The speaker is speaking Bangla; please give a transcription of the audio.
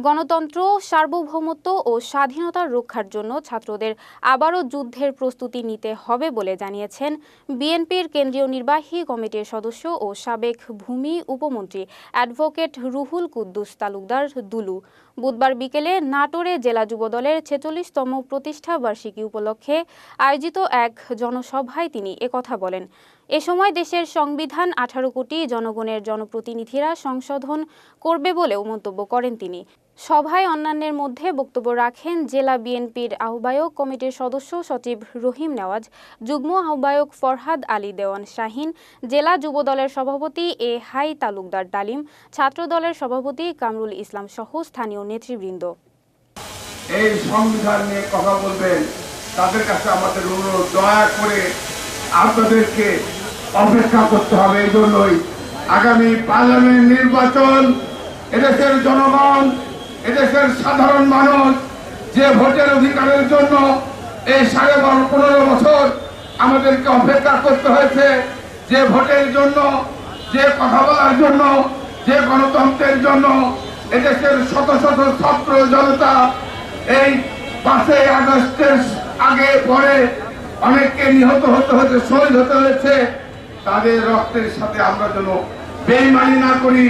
গণতন্ত্র, সার্বভৌমত্ব ও স্বাধীনতার রক্ষার জন্য ছাত্রদের আবারও যুদ্ধের প্রস্তুতি নিতে হবে বলে জানিয়েছেন বিএনপির কেন্দ্রীয় নির্বাহী কমিটির সদস্য ও সাবেক ভূমি উপমন্ত্রী অ্যাডভোকেট রুহুল কুদ্দুস তালুকদার দুলু। বুধবার বিকেলে নাটোরে জেলা যুবদলের ৪৬তম প্রতিষ্ঠা বার্ষিকী উপলক্ষে আয়োজিত এক জনসভায় তিনি একথা বলেন। এ সময় দেশের সংবিধান ১৮ কোটি জনগণের জনপ্রতিনিধিরা সংশোধন করবে বলেও মন্তব্য করেন তিনি। সভায় অন্যান্যের মধ্যে বক্তব্য রাখেন জেলা বিএনপির আহ্বায়ক কমিটির সদস্য সচিব রহিম নেওয়াজ, যুগ্ম আহ্বায়ক ফরহাদ আলী দেওয়ান শাহীন, জেলা যুবদলের সভাপতি এ হাই তালুকদার ডালিম, ছাত্রদলের সভাপতি কামরুল ইসলাম সহ স্থানীয় নেতৃবৃন্দ। এই সংবিধান নিয়ে কথা বলবেন, তাদের কাছে আমাদের অনুরোধ, দয়া করে আপনাদেরকে অপেক্ষা করতে হবে। এই জন্যই আগামী পার্লামেন্ট নির্বাচন, এদেশের জনগণ, এদেশের সাধারণ মানুষ যে ভোটের অধিকারের জন্য এই 15 বছর আমাদেরকে অপেক্ষা করতে হয়েছে, যে ভোটের জন্য, যে কথা বলার জন্য, যে গণতন্ত্রের জন্য এদেশের শত শত ছাত্র জনতা এই 5ই আগস্টের আগে পরে অনেককে নিহত হতে হয়েছে, শহীদ হতে হয়েছে, তাদের রক্তের সাথে আমরা যেন বেইমানি না করি।